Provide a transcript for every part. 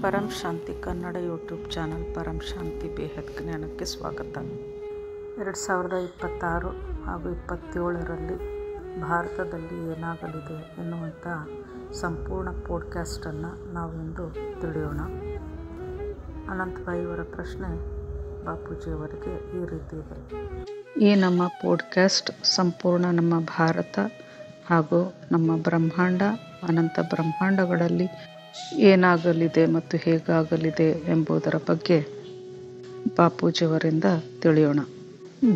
ಪರಂ ಶಾಂತಿ Kannada YouTube channel ಪರಂ ಶಾಂತಿ ಬೇಹದ್ ಜ್ಞಾನಕ್ಕೆ ಸ್ವಾಗತ. 2026 ಹಾಗೂ 27ರಲ್ಲಿ ಭಾರತದಲ್ಲಿ ಏನಾಗಲಿದೆ ಎನ್ನುವಂಥ ಸಂಪೂರ್ಣ ಪಾಡ್ಕಾಸ್ಟನ್ನು ನಾವಿಂದು ತಿಳಿಯೋಣ. ಅನಂತಭಾಯಿ ಅವರ ಪ್ರಶ್ನೆ ಬಾಪೂಜಿಯವರಿಗೆ ಈ ರೀತಿ ಇದೆ. ಈ ನಮ್ಮ ಪಾಡ್ಕಾಸ್ಟ್ ಸಂಪೂರ್ಣ ನಮ್ಮ ಭಾರತ ಹಾಗೂ ನಮ್ಮ ಬ್ರಹ್ಮಾಂಡ, ಅನಂತ ಬ್ರಹ್ಮಾಂಡಗಳಲ್ಲಿ ಏನಾಗಲಿದೆ ಮತ್ತು ಹೇಗಾಗಲಿದೆ ಎಂಬುದರ ಬಗ್ಗೆ ಬಾಪೂಜಿಯವರಿಂದ ತಿಳಿಯೋಣ.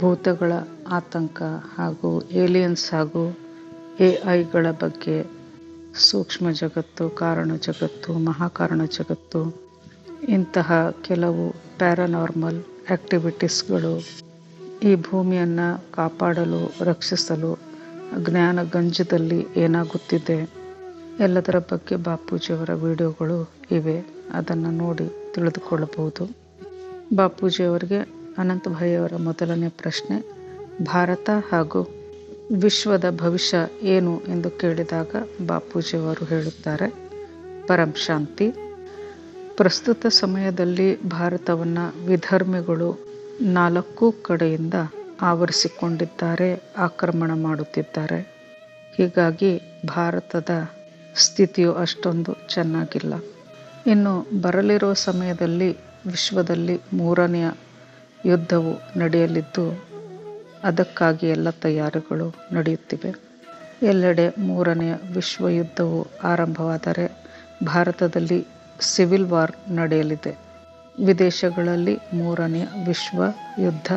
ಭೂತಗಳ ಆತಂಕ ಹಾಗೂ ಏಲಿಯನ್ಸ್ ಹಾಗೂ AI ಬಗ್ಗೆ, ಸೂಕ್ಷ್ಮ ಜಗತ್ತು, ಕಾರಣ ಜಗತ್ತು, ಮಹಾಕಾರಣ ಜಗತ್ತು, ಇಂತಹ ಕೆಲವು ಪ್ಯಾರಾನಾರ್ಮಲ್ ಆಕ್ಟಿವಿಟೀಸ್ಗಳು ಈ ಭೂಮಿಯನ್ನು ಕಾಪಾಡಲು, ರಕ್ಷಿಸಲು ಜ್ಞಾನ ಗಂಜದಲ್ಲಿ ಏನಾಗುತ್ತಿದೆ ಎಲ್ಲದರ ಬಗ್ಗೆ ಬಾಪೂಜಿಯವರ ವಿಡಿಯೋಗಳು ಇವೆ. ಅದನ್ನು ನೋಡಿ ತಿಳಿದುಕೊಳ್ಳಬಹುದು. ಬಾಪೂಜಿಯವರಿಗೆ ಅನಂತಭಾಯಿಯವರ ಮೊದಲನೇ ಪ್ರಶ್ನೆ, ಭಾರತ ಹಾಗೂ ವಿಶ್ವದ ಭವಿಷ್ಯ ಏನು ಎಂದು ಕೇಳಿದಾಗ ಬಾಪೂಜಿಯವರು ಹೇಳುತ್ತಾರೆ, ಪರಂ ಶಾಂತಿ. ಪ್ರಸ್ತುತ ಸಮಯದಲ್ಲಿ ಭಾರತವನ್ನು ವಿಧರ್ಮಿಗಳು 4 ಕಡೆಯಿಂದ ಆವರಿಸಿಕೊಂಡಿದ್ದಾರೆ, ಆಕ್ರಮಣ ಮಾಡುತ್ತಿದ್ದಾರೆ. ಹೀಗಾಗಿ ಭಾರತದ ಸ್ಥಿತಿಯು ಅಷ್ಟೊಂದು ಚೆನ್ನಾಗಿಲ್ಲ. ಇನ್ನು ಬರಲಿರುವ ಸಮಯದಲ್ಲಿ ವಿಶ್ವದಲ್ಲಿ 3ನೆಯ ಯುದ್ಧವು ನಡೆಯಲಿದ್ದು, ಅದಕ್ಕಾಗಿ ಎಲ್ಲ ತಯಾರಿಗಳು ನಡೆಯುತ್ತಿವೆ. ಎಲ್ಲೆಡೆ 3ನೆಯ ವಿಶ್ವ ಯುದ್ಧವು ಆರಂಭವಾದರೆ ಭಾರತದಲ್ಲಿ ಸಿವಿಲ್ ವಾರ್ ನಡೆಯಲಿದೆ. ವಿದೇಶಗಳಲ್ಲಿ 3ನೆಯ ವಿಶ್ವ ಯುದ್ಧ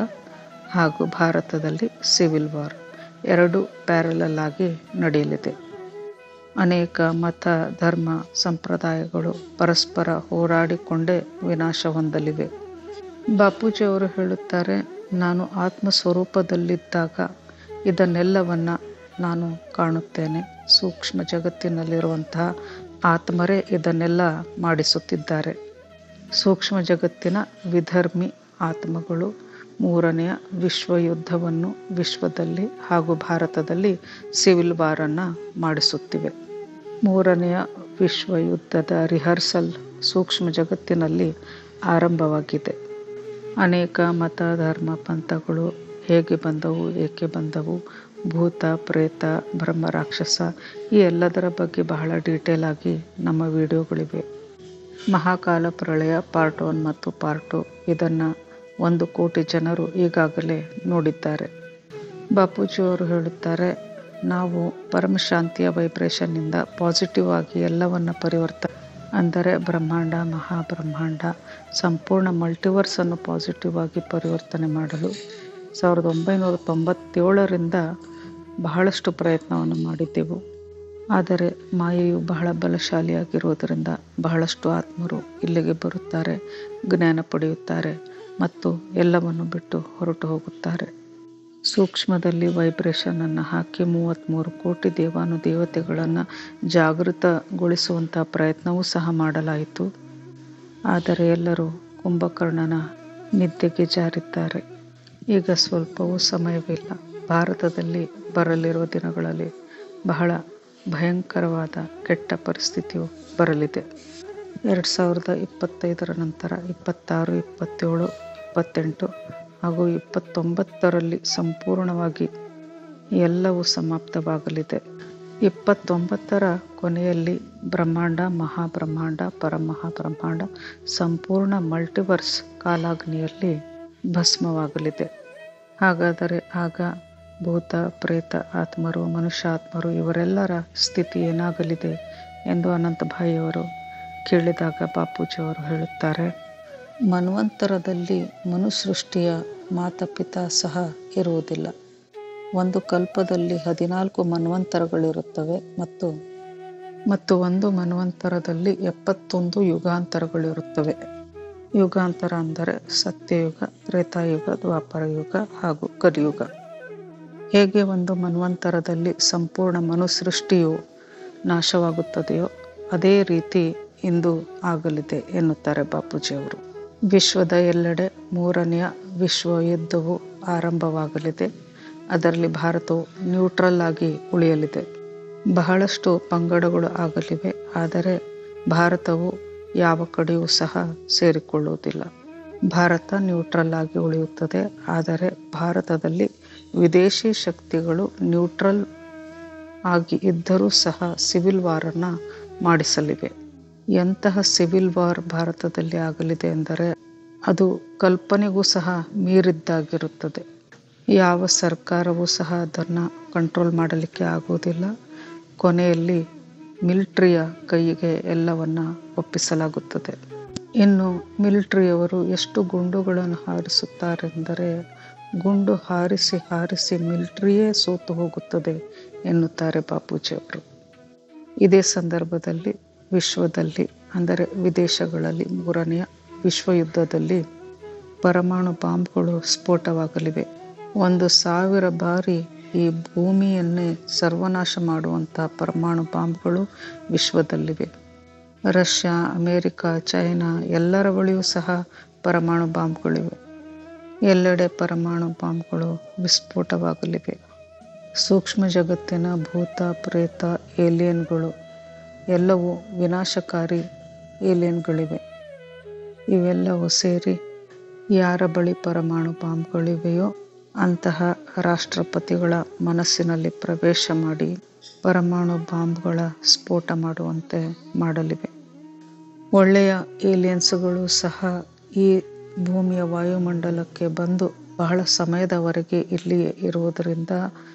ಹಾಗೂ ಭಾರತದಲ್ಲಿ ಸಿವಿಲ್ ವಾರ್ ಎರಡೂ ಪ್ಯಾರಲಲ್ ಆಗಿ ನಡೆಯಲಿದೆ. ಅನೇಕ ಮತ, ಧರ್ಮ, ಸಂಪ್ರದಾಯಗಳು ಪರಸ್ಪರ ಹೋರಾಡಿಕೊಂಡೇ ವಿನಾಶ ಹೊಂದಲಿವೆ. ಬಾಪೂಜಿಯವರು ಹೇಳುತ್ತಾರೆ, ನಾನು ಆತ್ಮ ಸ್ವರೂಪದಲ್ಲಿದ್ದಾಗ ಇದನ್ನೆಲ್ಲವನ್ನು ನಾನು ಕಾಣುತ್ತೇನೆ. ಸೂಕ್ಷ್ಮ ಜಗತ್ತಿನಲ್ಲಿರುವಂತಹ ಆತ್ಮರೇ ಇದನ್ನೆಲ್ಲ ಮಾಡಿಸುತ್ತಿದ್ದಾರೆ. ಸೂಕ್ಷ್ಮ ಜಗತ್ತಿನ ವಿಧರ್ಮಿ ಆತ್ಮಗಳು 3ನೆಯ ವಿಶ್ವ ಯುದ್ಧವನ್ನು ವಿಶ್ವದಲ್ಲಿ ಹಾಗೂ ಭಾರತದಲ್ಲಿ ಸಿವಿಲ್ ವಾರನ್ನು ಮಾಡಿಸುತ್ತಿವೆ. 3ನೆಯ ವಿಶ್ವ ಯುದ್ಧದ ರಿಹರ್ಸಲ್ ಸೂಕ್ಷ್ಮ ಜಗತ್ತಿನಲ್ಲಿ ಆರಂಭವಾಗಿದೆ. ಅನೇಕ ಮತ, ಧರ್ಮ, ಪಂಥಗಳು ಹೇಗೆ ಬಂದವು, ಏಕೆ ಬಂದವು, ಭೂತ, ಪ್ರೇತ, ಬ್ರಹ್ಮ, ರಾಕ್ಷಸ ಈ ಎಲ್ಲದರ ಬಗ್ಗೆ ಬಹಳ ಡೀಟೇಲ್ ಆಗಿ ನಮ್ಮ ವಿಡಿಯೋಗಳಿವೆ. ಮಹಾಕಾಲ ಪ್ರಳಯ ಪಾರ್ಟ್ 1 ಮತ್ತು ಪಾರ್ಟ್ 2 ಇದನ್ನು 1 ಕೋಟಿ ಜನರು ಈಗಾಗಲೇ ನೋಡಿದ್ದಾರೆ. ಬಾಪೂಜಿಯವರು ಹೇಳುತ್ತಾರೆ, ನಾವು ಪರಮಶಾಂತಿಯ ವೈಬ್ರೇಷನ್ನಿಂದ ಪಾಸಿಟಿವ್ ಆಗಿ ಎಲ್ಲವನ್ನು ಪರಿವರ್ತನೆ, ಅಂದರೆ ಬ್ರಹ್ಮಾಂಡ, ಮಹಾಬ್ರಹ್ಮಾಂಡ, ಸಂಪೂರ್ಣ ಮಲ್ಟಿವರ್ಸನ್ನು ಪಾಸಿಟಿವ್ ಆಗಿ ಪರಿವರ್ತನೆ ಮಾಡಲು 1997ರಿಂದ ಬಹಳಷ್ಟು ಪ್ರಯತ್ನವನ್ನು ಮಾಡಿದ್ದೆವು. ಆದರೆ ಮಾಯೆಯು ಬಹಳ ಬಲಶಾಲಿಯಾಗಿರುವುದರಿಂದ ಬಹಳಷ್ಟು ಆತ್ಮರು ಇಲ್ಲಿಗೆ ಬರುತ್ತಾರೆ, ಜ್ಞಾನ ಪಡೆಯುತ್ತಾರೆ ಮತ್ತು ಎಲ್ಲವನ್ನು ಬಿಟ್ಟು ಹೊರಟು ಹೋಗುತ್ತಾರೆ. ಸೂಕ್ಷ್ಮದಲ್ಲಿ ವೈಬ್ರೇಷನನ್ನು ಹಾಕಿ 33 ಕೋಟಿ ದೇವಾನುದೇವತೆಗಳನ್ನು ಜಾಗೃತಗೊಳಿಸುವಂಥ ಪ್ರಯತ್ನವೂ ಸಹ ಮಾಡಲಾಯಿತು. ಆದರೆ ಎಲ್ಲರೂ ಕುಂಭಕರ್ಣನ ನಿದ್ದೆಗೆ ಜಾರಿದ್ದಾರೆ. ಈಗ ಸ್ವಲ್ಪವೂ ಸಮಯವಿಲ್ಲ. ಭಾರತದಲ್ಲಿ ಬರಲಿರುವ ದಿನಗಳಲ್ಲಿ ಬಹಳ ಭಯಂಕರವಾದ ಕೆಟ್ಟ ಪರಿಸ್ಥಿತಿಯು ಬರಲಿದೆ. 2025ರ ನಂತರ 26, 27, 28 ಹಾಗೂ 29ರಲ್ಲಿ ಸಂಪೂರ್ಣವಾಗಿ ಎಲ್ಲವೂ ಸಮಾಪ್ತವಾಗಲಿದೆ. 29ರ ಕೊನೆಯಲ್ಲಿ ಬ್ರಹ್ಮಾಂಡ, ಮಹಾಬ್ರಹ್ಮಾಂಡ, ಪರಮಹಾಬ್ರಹ್ಮಾಂಡ ಸಂಪೂರ್ಣ ಮಲ್ಟಿವರ್ಸ್ ಕಾಲಾಗ್ನಿಯಲ್ಲಿ ಭಸ್ಮವಾಗಲಿದೆ. ಹಾಗಾದರೆ ಆಗ ಭೂತ, ಪ್ರೇತ ಆತ್ಮರು, ಮನುಷ್ಯಾತ್ಮರು ಇವರೆಲ್ಲರ ಸ್ಥಿತಿ ಏನಾಗಲಿದೆ ಎಂದು ಅನಂತಭಾಯಿಯವರು ಕೇಳಿದಾಗ ಬಾಪೂಜಿಯವರು ಹೇಳುತ್ತಾರೆ, ಮನ್ವಂತರದಲ್ಲಿ ಮನುಸೃಷ್ಟಿಯ ಮಾತಾಪಿತಾ ಸಹ ಇರುವುದಿಲ್ಲ. 1 ಕಲ್ಪದಲ್ಲಿ 14 ಮನ್ವಂತರಗಳಿರುತ್ತವೆ ಮತ್ತು 1 ಮನ್ವಂತರದಲ್ಲಿ 71 ಯುಗಾಂತರಗಳಿರುತ್ತವೆ. ಯುಗಾಂತರ ಅಂದರೆ ಸತ್ಯಯುಗ, ತ್ರೇತಾಯುಗ, ದ್ವಾಪರ ಯುಗ ಹಾಗೂ ಕಲಿಯುಗ. ಹೇಗೆ 1 ಮನ್ವಂತರದಲ್ಲಿ ಸಂಪೂರ್ಣ ಮನುಸೃಷ್ಟಿಯು ನಾಶವಾಗುತ್ತದೆಯೋ ಅದೇ ರೀತಿ ಇಂದು ಆಗಲಿದೆ ಎನ್ನುತ್ತಾರೆ ಬಾಪೂಜಿಯವರು. ವಿಶ್ವದ ಎಲ್ಲೆಡೆ 3ನೆಯ ವಿಶ್ವ ಯುದ್ಧವು ಆರಂಭವಾಗಲಿದೆ. ಅದರಲ್ಲಿ ಭಾರತವು ನ್ಯೂಟ್ರಲ್ ಆಗಿ ಉಳಿಯಲಿದೆ. ಬಹಳಷ್ಟು ಪಂಗಡಗಳು ಆಗಲಿವೆ, ಆದರೆ ಭಾರತವು ಯಾವ ಕಡೆಯೂ ಸಹ ಸೇರಿಕೊಳ್ಳುವುದಿಲ್ಲ. ಭಾರತ ನ್ಯೂಟ್ರಲ್ ಆಗಿ ಉಳಿಯುತ್ತದೆ. ಆದರೆ ಭಾರತದಲ್ಲಿ ವಿದೇಶಿ ಶಕ್ತಿಗಳು ನ್ಯೂಟ್ರಲ್ ಆಗಿ ಇದ್ದರೂ ಸಹ ಸಿವಿಲ್ ವಾರನ್ನು ಮಾಡಿಸಲಿವೆ. ಎಂತಹ ಸಿವಿಲ್ ವಾರ್ ಭಾರತದಲ್ಲಿ ಆಗಲಿದೆ ಎಂದರೆ ಅದು ಕಲ್ಪನೆಗೂ ಸಹ ಮೀರಿದ್ದಾಗಿರುತ್ತದೆ. ಯಾವ ಸರ್ಕಾರವೂ ಸಹ ಅದನ್ನು ಕಂಟ್ರೋಲ್ ಮಾಡಲಿಕ್ಕೆ ಆಗುವುದಿಲ್ಲ. ಕೊನೆಯಲ್ಲಿ ಮಿಲಿಟರಿಯ ಕೈಗೆ ಎಲ್ಲವನ್ನ ಒಪ್ಪಿಸಲಾಗುತ್ತದೆ. ಇನ್ನು ಮಿಲಿಟರಿಯವರು ಎಷ್ಟು ಗುಂಡುಗಳನ್ನು ಹಾರಿಸುತ್ತಾರೆಂದರೆ ಗುಂಡು ಹಾರಿಸಿ ಹಾರಿಸಿ ಮಿಲಿಟರಿಯೇ ಸೋತು ಹೋಗುತ್ತದೆ ಎನ್ನುತ್ತಾರೆ ಬಾಪೂಜಿಯವರು. ಇದೇ ಸಂದರ್ಭದಲ್ಲಿ ವಿಶ್ವದಲ್ಲಿ ಅಂದರೆ ವಿದೇಶಗಳಲ್ಲಿ 3ನೇ ವಿಶ್ವಯುದ್ಧದಲ್ಲಿ ಪರಮಾಣು ಬಾಂಬ್ಗಳು ಸ್ಫೋಟವಾಗಲಿವೆ. 1000 ಬಾರಿ ಈ ಭೂಮಿಯನ್ನೇ ಸರ್ವನಾಶ ಮಾಡುವಂತಹ ಪರಮಾಣು ಬಾಂಬ್ಗಳು ವಿಶ್ವದಲ್ಲಿವೆ. ರಷ್ಯಾ, ಅಮೇರಿಕಾ, ಚೈನಾ ಎಲ್ಲರ ಬಳಿಯೂ ಸಹ ಪರಮಾಣು ಬಾಂಬ್ಗಳಿವೆ. ಎಲ್ಲೆಡೆ ಪರಮಾಣು ಬಾಂಬ್ಗಳು ವಿಸ್ಫೋಟವಾಗಲಿವೆ. ಸೂಕ್ಷ್ಮ ಜಗತ್ತಿನ ಭೂತ, ಪ್ರೇತ, ಏಲಿಯನ್ಗಳು ಎಲ್ಲವೂ ವಿನಾಶಕಾರಿ ಏಲಿಯನ್ಗಳಿವೆ. ಇವೆಲ್ಲವೂ ಸೇರಿ ಯಾರ ಬಳಿ ಪರಮಾಣು ಬಾಂಬ್ಗಳಿವೆಯೋ ಅಂತಹ ರಾಷ್ಟ್ರಪತಿಗಳ ಮನಸ್ಸಿನಲ್ಲಿ ಪ್ರವೇಶ ಮಾಡಿ ಪರಮಾಣು ಬಾಂಬ್ಗಳ ಸ್ಫೋಟ ಮಾಡುವಂತೆ ಮಾಡಲಿವೆ. ಒಳ್ಳೆಯ ಏಲಿಯನ್ಸ್ಗಳು ಸಹ ಈ ಭೂಮಿಯ ವಾಯುಮಂಡಲಕ್ಕೆ ಬಂದು ಬಹಳ ಸಮಯದವರೆಗೆ ಇಲ್ಲಿಯೇ ಇರುವುದರಿಂದ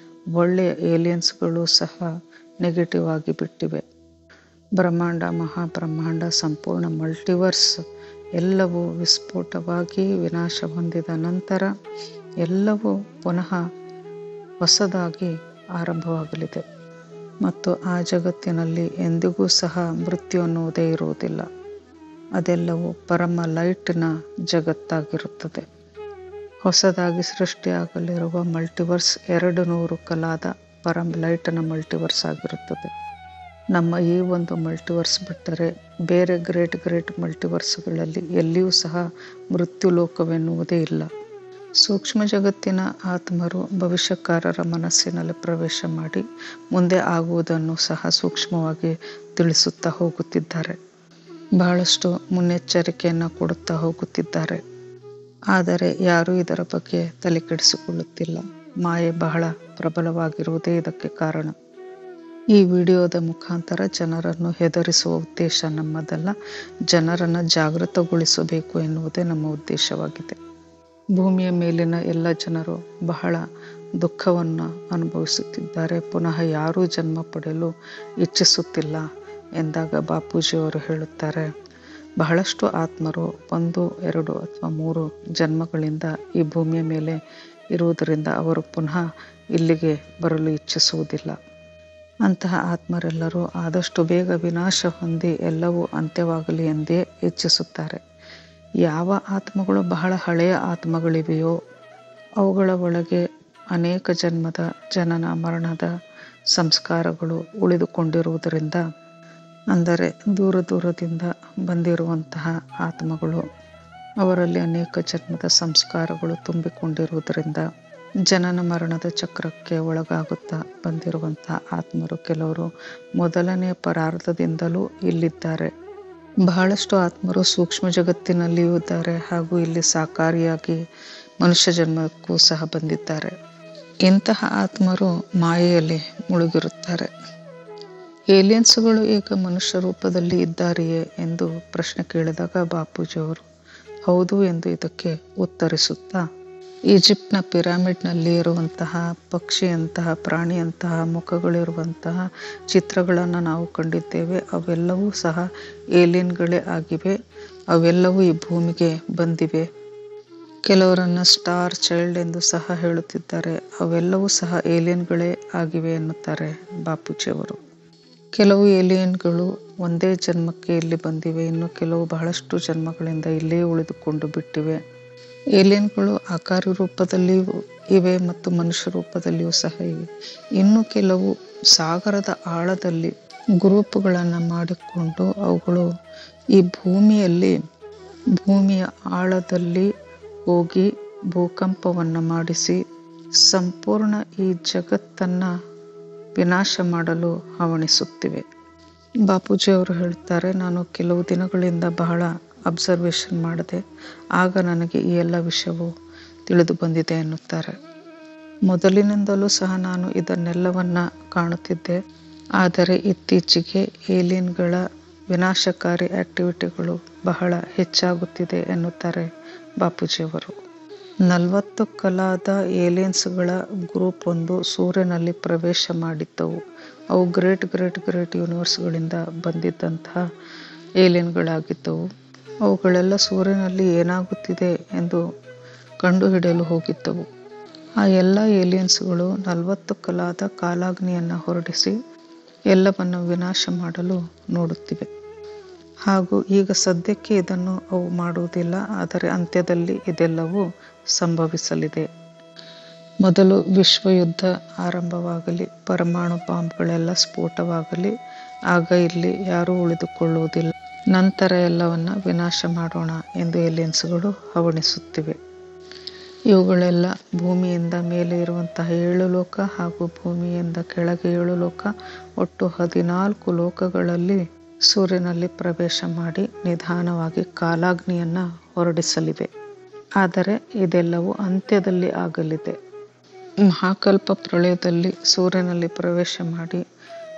ಒಳ್ಳೆಯ ಏಲಿಯನ್ಸ್ಗಳು ಸಹ ನೆಗೆಟಿವ್ ಆಗಿ ಬಿಟ್ಟಿವೆ. ಬ್ರಹ್ಮಾಂಡ, ಮಹಾಬ್ರಹ್ಮಾಂಡ, ಸಂಪೂರ್ಣ ಮಲ್ಟಿವರ್ಸ್ ಎಲ್ಲವೂ ವಿಸ್ಫೋಟವಾಗಿ ವಿನಾಶ ಹೊಂದಿದ ನಂತರ ಎಲ್ಲವೂ ಪುನಃ ಹೊಸದಾಗಿ ಆರಂಭವಾಗಲಿದೆ. ಮತ್ತು ಆ ಜಗತ್ತಿನಲ್ಲಿ ಎಂದಿಗೂ ಸಹ ಮೃತ್ಯು ಅನ್ನುವುದೇ ಇರುವುದಿಲ್ಲ. ಅದೆಲ್ಲವೂ ಪರಮ ಲೈಟ್ನ ಜಗತ್ತಾಗಿರುತ್ತದೆ. ಹೊಸದಾಗಿ ಸೃಷ್ಟಿಯಾಗಲಿರುವ ಮಲ್ಟಿವರ್ಸ್ 200 ಕಲಾದ ಪರಮ ಲೈಟ್ನ ಮಲ್ಟಿವರ್ಸ್ ಆಗಿರುತ್ತದೆ. ನಮ್ಮ ಈ ಒಂದು ಮಲ್ಟಿವರ್ಸ್ ಬಿಟ್ಟರೆ ಬೇರೆ ಗ್ರೇಟ್ ಮಲ್ಟಿವರ್ಸ್ಗಳಲ್ಲಿ ಎಲ್ಲಿಯೂ ಸಹ ಮೃತ್ಯು ಲೋಕವೆನ್ನುವುದೇ ಇಲ್ಲ. ಸೂಕ್ಷ್ಮ ಜಗತ್ತಿನ ಆತ್ಮರು ಭವಿಷ್ಯಕಾರರ ಮನಸ್ಸಿನಲ್ಲಿ ಪ್ರವೇಶ ಮಾಡಿ ಮುಂದೆ ಆಗುವುದನ್ನು ಸಹ ಸೂಕ್ಷ್ಮವಾಗಿ ತಿಳಿಸುತ್ತಾ ಹೋಗುತ್ತಿದ್ದಾರೆ. ಬಹಳಷ್ಟು ಮುನ್ನೆಚ್ಚರಿಕೆಯನ್ನು ಕೊಡುತ್ತಾ ಹೋಗುತ್ತಿದ್ದಾರೆ. ಆದರೆ ಯಾರೂ ಇದರ ಬಗ್ಗೆ ತಲೆ ಕೆಡಿಸಿಕೊಳ್ಳುತ್ತಿಲ್ಲ. ಮಾಯೆ ಬಹಳ ಪ್ರಬಲವಾಗಿರುವುದೇ ಇದಕ್ಕೆ ಕಾರಣ. ಈ ವಿಡಿಯೋದ ಮುಖಾಂತರ ಜನರನ್ನು ಹೆದರಿಸುವ ಉದ್ದೇಶ ನಮ್ಮದಲ್ಲ. ಜನರನ್ನು ಜಾಗೃತಗೊಳಿಸಬೇಕು ಎನ್ನುವುದೇ ನಮ್ಮ ಉದ್ದೇಶವಾಗಿದೆ. ಭೂಮಿಯ ಮೇಲಿನ ಎಲ್ಲ ಜನರು ಬಹಳ ದುಃಖವನ್ನು ಅನುಭವಿಸುತ್ತಿದ್ದಾರೆ. ಪುನಃ ಯಾರೂ ಜನ್ಮ ಪಡೆಯಲು ಇಚ್ಛಿಸುತ್ತಿಲ್ಲ ಎಂದಾಗ ಬಾಪೂಜಿಯವರು ಹೇಳುತ್ತಾರೆ, ಬಹಳಷ್ಟು ಆತ್ಮರು 1, 2 ಅಥವಾ 3 ಜನ್ಮಗಳಿಂದ ಈ ಭೂಮಿಯ ಮೇಲೆ ಇರುವುದರಿಂದ ಅವರು ಪುನಃ ಇಲ್ಲಿಗೆ ಬರಲು ಇಚ್ಛಿಸುವುದಿಲ್ಲ. ಅಂತಹ ಆತ್ಮರೆಲ್ಲರೂ ಆದಷ್ಟು ಬೇಗ ವಿನಾಶ ಹೊಂದಿ ಎಲ್ಲವೂ ಅಂತ್ಯವಾಗಲಿ ಎಂದೇ ಇಚ್ಛಿಸುತ್ತಾರೆ. ಯಾವ ಆತ್ಮಗಳು ಬಹಳ ಹಳೆಯ ಆತ್ಮಗಳಿವೆಯೋ ಅವುಗಳ ಒಳಗೆ ಅನೇಕ ಜನ್ಮದ ಜನನ ಮರಣದ ಸಂಸ್ಕಾರಗಳು ಉಳಿದುಕೊಂಡಿರುವುದರಿಂದ, ಅಂದರೆ ದೂರದಿಂದ ಬಂದಿರುವಂತಹ ಆತ್ಮಗಳು ಅವರಲ್ಲಿ ಅನೇಕ ಜನ್ಮದ ಸಂಸ್ಕಾರಗಳು ತುಂಬಿಕೊಂಡಿರುವುದರಿಂದ ಜನನ ಮರಣದ ಚಕ್ರಕ್ಕೆ ಒಳಗಾಗುತ್ತಾ ಬಂದಿರುವಂತಹ ಆತ್ಮರು ಕೆಲವರು ಮೊದಲನೆಯ ಪರಾರ್ಧದಿಂದಲೂ ಇಲ್ಲಿದ್ದಾರೆ. ಬಹಳಷ್ಟು ಆತ್ಮರು ಸೂಕ್ಷ್ಮ ಜಗತ್ತಿನಲ್ಲಿಯೂ ಇದ್ದಾರೆ ಹಾಗೂ ಇಲ್ಲಿ ಸಾಕಾರಿಯಾಗಿ ಮನುಷ್ಯ ಜನ್ಮಕ್ಕೂ ಸಹ ಬಂದಿದ್ದಾರೆ. ಇಂತಹ ಆತ್ಮರು ಮಾಯೆಯಲ್ಲಿ ಮುಳುಗಿರುತ್ತಾರೆ. ಏಲಿಯನ್ಸ್ಗಳು ಈಗ ಮನುಷ್ಯ ರೂಪದಲ್ಲಿ ಇದ್ದಾರೆಯೇ ಎಂದು ಪ್ರಶ್ನೆ ಕೇಳಿದಾಗ ಬಾಪೂಜಿಯವರು ಹೌದು ಎಂದು ಇದಕ್ಕೆ ಉತ್ತರಿಸುತ್ತಾ, ಈಜಿಪ್ಟ್ನ ಪಿರಾಮಿಡ್ನಲ್ಲಿ ಇರುವಂತಹ ಪಕ್ಷಿಯಂತಹ ಪ್ರಾಣಿಯಂತಹ ಮುಖಗಳಿರುವಂತಹ ಚಿತ್ರಗಳನ್ನು ನಾವು ಕಂಡಿದ್ದೇವೆ. ಅವೆಲ್ಲವೂ ಸಹ ಏಲಿಯನ್ಗಳೇ ಆಗಿವೆ. ಅವೆಲ್ಲವೂ ಈ ಭೂಮಿಗೆ ಬಂದಿವೆ. ಕೆಲವರನ್ನು ಸ್ಟಾರ್ ಚೈಲ್ಡ್ ಎಂದು ಸಹ ಹೇಳುತ್ತಿದ್ದಾರೆ. ಅವೆಲ್ಲವೂ ಸಹ ಏಲಿಯನ್ಗಳೇ ಆಗಿವೆ ಎನ್ನುತ್ತಾರೆ ಬಾಪೂಜಿಯವರು. ಕೆಲವು ಏಲಿಯನ್ಗಳು ಒಂದೇ ಜನ್ಮಕ್ಕೆ ಇಲ್ಲಿ ಬಂದಿವೆ. ಇನ್ನು ಕೆಲವು ಬಹಳಷ್ಟು ಜನ್ಮಗಳಿಂದ ಇಲ್ಲೇ ಉಳಿದುಕೊಂಡು ಬಿಟ್ಟಿವೆ. ಏಲಿಯನ್ಗಳು ಆಕಾರ ರೂಪದಲ್ಲಿಯೂ ಇವೆ ಮತ್ತು ಮನುಷ್ಯ ರೂಪದಲ್ಲಿಯೂ ಸಹ ಇವೆ. ಇನ್ನು ಕೆಲವು ಸಾಗರದ ಆಳದಲ್ಲಿ ಗ್ರೂಪ್ಗಳನ್ನು ಮಾಡಿಕೊಂಡು ಅವುಗಳು ಈ ಭೂಮಿಯ ಆಳದಲ್ಲಿ ಹೋಗಿ ಭೂಕಂಪವನ್ನು ಮಾಡಿಸಿ ಸಂಪೂರ್ಣ ಈ ಜಗತ್ತನ್ನು ವಿನಾಶ ಮಾಡಲು ಹವಣಿಸುತ್ತಿವೆ. ಬಾಪೂಜಿ ಅವರು ಹೇಳ್ತಾರೆ, ನಾನು ಕೆಲವು ದಿನಗಳಿಂದ ಬಹಳ ಅಬ್ಸರ್ವೇಷನ್ ಮಾಡಿದೆ, ಆಗ ನನಗೆ ಈ ಎಲ್ಲ ವಿಷಯವು ತಿಳಿದು ಬಂದಿದೆ ಎನ್ನುತ್ತಾರೆ. ಮೊದಲಿನಿಂದಲೂ ಸಹ ನಾನು ಇದನ್ನೆಲ್ಲವನ್ನ ಕಾಣುತ್ತಿದ್ದೆ, ಆದರೆ ಇತ್ತೀಚೆಗೆ ಏಲಿಯನ್ಗಳ ವಿನಾಶಕಾರಿ ಆಕ್ಟಿವಿಟಿಗಳು ಬಹಳ ಹೆಚ್ಚಾಗುತ್ತಿದೆ ಎನ್ನುತ್ತಾರೆ ಬಾಪೂಜಿಯವರು. 40 ಕಲಾದ ಏಲಿಯನ್ಸ್ಗಳ ಗ್ರೂಪ್ ಒಂದು ಸೂರ್ಯನಲ್ಲಿ ಪ್ರವೇಶ ಮಾಡಿದ್ದವು. ಅವು ಗ್ರೇಟ್ ಯೂನಿವರ್ಸ್ಗಳಿಂದ ಬಂದಿದ್ದಂತಹ ಏಲಿಯನ್ಗಳಾಗಿದ್ದವು. ಅವುಗಳೆಲ್ಲ ಸೂರ್ಯನಲ್ಲಿ ಏನಾಗುತ್ತಿದೆ ಎಂದು ಕಂಡುಹಿಡಿಯಲು ಹೋಗಿದ್ದವು. ಆ ಎಲ್ಲ ಏಲಿಯನ್ಸ್ಗಳು 40 ಕಲಾದ ಕಾಲಾಗ್ನಿಯನ್ನು ಹೊರಡಿಸಿ ಎಲ್ಲವನ್ನು ವಿನಾಶ ಮಾಡಲು ನೋಡುತ್ತಿವೆ. ಹಾಗೂ ಈಗ ಸದ್ಯಕ್ಕೆ ಇದನ್ನು ಅವು ಮಾಡುವುದಿಲ್ಲ, ಆದರೆ ಅಂತ್ಯದಲ್ಲಿ ಇದೆಲ್ಲವೂ ಸಂಭವಿಸಲಿದೆ. ಮೊದಲು ವಿಶ್ವಯುದ್ಧ ಆರಂಭವಾಗಲಿ, ಪರಮಾಣು ಬಾಂಬ್ಗಳೆಲ್ಲ ಸ್ಫೋಟವಾಗಲಿ, ಆಗ ಇಲ್ಲಿ ಯಾರೂ ಉಳಿದುಕೊಳ್ಳುವುದಿಲ್ಲ. ನಂತರ ಎಲ್ಲವನ್ನ ವಿನಾಶ ಮಾಡೋಣ ಎಂದು ಏಲಿಯನ್ಸ್ಗಳು ಹವಣಿಸುತ್ತಿವೆ. ಇವುಗಳೆಲ್ಲ ಭೂಮಿಯಿಂದ ಮೇಲೆ ಇರುವಂತಹ 7 ಲೋಕ ಹಾಗೂ ಭೂಮಿಯಿಂದ ಕೆಳಗೆ 7 ಲೋಕ, ಒಟ್ಟು 14 ಲೋಕಗಳಲ್ಲಿ ಸೂರ್ಯನಲ್ಲಿ ಪ್ರವೇಶ ಮಾಡಿ ನಿಧಾನವಾಗಿ ಕಾಲಾಗ್ನಿಯನ್ನ ಹೊರಡಿಸಲಿವೆ. ಆದರೆ ಇದೆಲ್ಲವೂ ಅಂತ್ಯದಲ್ಲಿ ಆಗಲಿದೆ. ಮಹಾಕಲ್ಪ ಪ್ರಳಯದಲ್ಲಿ ಸೂರ್ಯನಲ್ಲಿ ಪ್ರವೇಶ ಮಾಡಿ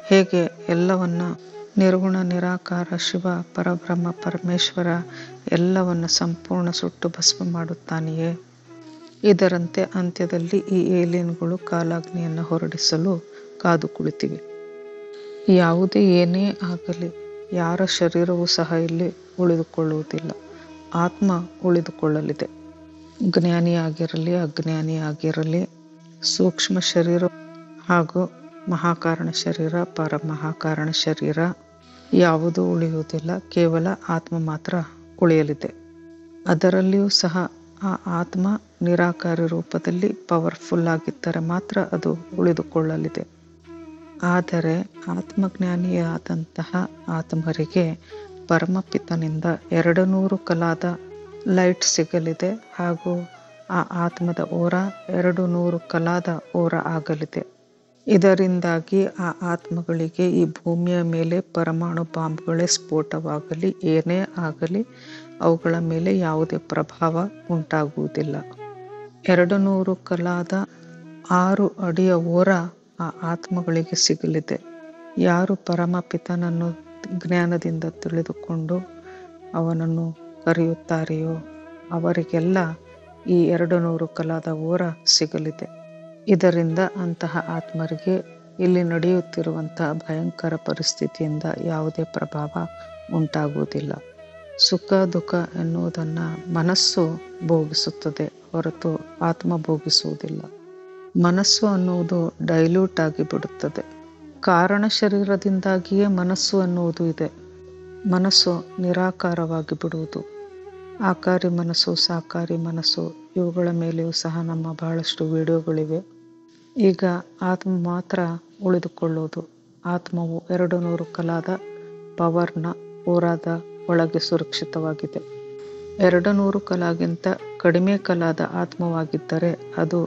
ಹೇಗೆ ಎಲ್ಲವನ್ನ ನಿರ್ಗುಣ ನಿರಾಕಾರ ಶಿವ ಪರಬ್ರಹ್ಮ ಪರಮೇಶ್ವರ ಎಲ್ಲವನ್ನ ಸಂಪೂರ್ಣ ಸುಟ್ಟು ಭಸ್ಮ ಮಾಡುತ್ತಾನೆಯೇ, ಇದರಂತೆ ಅಂತ್ಯದಲ್ಲಿ ಈ ಏಲಿಯನ್ಗಳು ಕಾಲಾಗ್ನಿಯನ್ನು ಹೊರಡಿಸಲು ಕಾದು ಕುಳಿತಿವೆ. ಯಾವುದೇ ಏನೇ ಆಗಲಿ, ಯಾರ ಶರೀರವೂ ಸಹ ಇಲ್ಲಿ ಉಳಿದುಕೊಳ್ಳುವುದಿಲ್ಲ, ಆತ್ಮ ಉಳಿದುಕೊಳ್ಳಲಿದೆ. ಜ್ಞಾನಿಯಾಗಿರಲಿ ಅಜ್ಞಾನಿಯಾಗಿರಲಿ, ಸೂಕ್ಷ್ಮ ಶರೀರ ಹಾಗೂ ಮಹಾಕಾರಣ ಶರೀರ ಪರಮಹಾಕಾರಣ ಶರೀರ ಯಾವುದೂ ಉಳಿಯುವುದಿಲ್ಲ, ಕೇವಲ ಆತ್ಮ ಮಾತ್ರ ಉಳಿಯಲಿದೆ. ಅದರಲ್ಲಿಯೂ ಸಹ ಆ ಆತ್ಮ ನಿರಾಕಾರಿ ರೂಪದಲ್ಲಿ ಪವರ್ಫುಲ್ ಆಗಿದ್ದರೆ ಮಾತ್ರ ಅದು ಉಳಿದುಕೊಳ್ಳಲಿದೆ. ಆದರೆ ಆತ್ಮಜ್ಞಾನಿಯಾದಂತಹ ಆತ್ಮರಿಗೆ ಪರಮಪಿತನಿಂದ 200 ಕಲಾದ ಲೈಟ್ ಸಿಗಲಿದೆ ಹಾಗೂ ಆ ಆತ್ಮದ ಓರ 200 ಕಲಾದ ಓರ ಆಗಲಿದೆ. ಇದರಿಂದಾಗಿ ಆ ಆತ್ಮಗಳಿಗೆ ಈ ಭೂಮಿಯ ಮೇಲೆ ಪರಮಾಣು ಬಾಂಬ್ಗಳೇ ಸ್ಫೋಟವಾಗಲಿ ಏನೇ ಆಗಲಿ ಅವುಗಳ ಮೇಲೆ ಯಾವುದೇ ಪ್ರಭಾವ ಉಂಟಾಗುವುದಿಲ್ಲ. 200 ಕಲಾದ 6 ಅಡಿಯ ಓರ ಆ ಆತ್ಮಗಳಿಗೆ ಸಿಗಲಿದೆ. ಯಾರು ಪರಮಪಿತನನ್ನು ಜ್ಞಾನದಿಂದ ತಿಳಿದುಕೊಂಡು ಅವನನ್ನು ಕರೆಯುತ್ತಾರೆಯೋ ಅವರಿಗೆಲ್ಲ ಈ 200 ಕಲಾದ ಓರ ಸಿಗಲಿದೆ. ಇದರಿಂದ ಅಂತಹ ಆತ್ಮರಿಗೆ ಇಲ್ಲಿ ನಡೆಯುತ್ತಿರುವಂತಹ ಭಯಂಕರ ಪರಿಸ್ಥಿತಿಯಿಂದ ಯಾವುದೇ ಪ್ರಭಾವ ಉಂಟಾಗುವುದಿಲ್ಲ. ಸುಖ ದುಃಖ ಎನ್ನುವುದನ್ನು ಮನಸ್ಸು ಭೋಗಿಸುತ್ತದೆ ಹೊರತು ಆತ್ಮ ಭೋಗಿಸುವುದಿಲ್ಲ. ಮನಸ್ಸು ಅನ್ನುವುದು ಡೈಲ್ಯೂಟ್ ಆಗಿ ಬಿಡುತ್ತದೆ. ಕಾರಣ ಶರೀರದಿಂದಾಗಿಯೇ ಮನಸ್ಸು ಅನ್ನುವುದು ಇದೆ. ಮನಸ್ಸು ನಿರಾಕಾರವಾಗಿ ಬಿಡುವುದು. ಆಕಾರಿ ಮನಸ್ಸು, ಸಾಕಾರಿ ಮನಸ್ಸು ಇವುಗಳ ಮೇಲೆಯೂ ಸಹ ನಮ್ಮ ಬಹಳಷ್ಟು ವಿಡಿಯೋಗಳಿವೆ. ಈಗ ಆತ್ಮ ಮಾತ್ರ ಉಳಿದುಕೊಳ್ಳುವುದು. ಆತ್ಮವು 200 ಕಲಾದ ಪವರ್ನ ಓರಾದ ಒಳಗೆ ಸುರಕ್ಷಿತವಾಗಿದೆ. 200 ಕಲಾಗಿಂತ ಕಡಿಮೆ ಕಲಾದ ಆತ್ಮವಾಗಿದ್ದರೆ ಅದು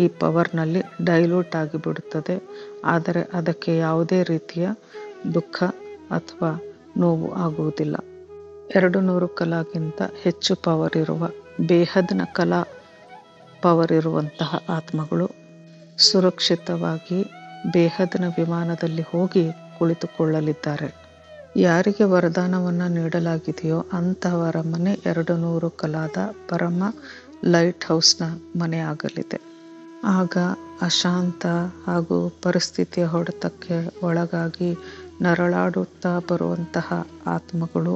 ಈ ಪವರ್ನಲ್ಲಿ ಡೈಲ್ಯೂಟ್ ಆಗಿಬಿಡುತ್ತದೆ. ಆದರೆ ಅದಕ್ಕೆ ಯಾವುದೇ ರೀತಿಯ ದುಃಖ ಅಥವಾ ನೋವು ಆಗುವುದಿಲ್ಲ. 200 ಕಲಾಗಿಂತ ಹೆಚ್ಚು ಪವರ್ ಇರುವ ಬೇಹದ್ನ ಕಲಾ ಪವರ್ ಇರುವಂತಹ ಆತ್ಮಗಳು ಸುರಕ್ಷಿತವಾಗಿ ಬೇಹದ್ನ ವಿಮಾನದಲ್ಲಿ ಹೋಗಿ ಕುಳಿತುಕೊಳ್ಳಲಿದ್ದಾರೆ. ಯಾರಿಗೆ ವರದಾನವನ್ನು ನೀಡಲಾಗಿದೆಯೋ ಅಂತಹವರ ಮನೆ 200 ಕಲಾದ ಪರಮ ಲೈಟ್ ಹೌಸ್ನ ಮನೆ ಆಗಲಿದೆ. ಆಗ ಅಶಾಂತ ಹಾಗೂ ಪರಿಸ್ಥಿತಿಯ ಹೊಡೆತಕ್ಕೆ ಒಳಗಾಗಿ ನರಳಾಡುತ್ತಾ ಬರುವಂತಹ ಆತ್ಮಗಳು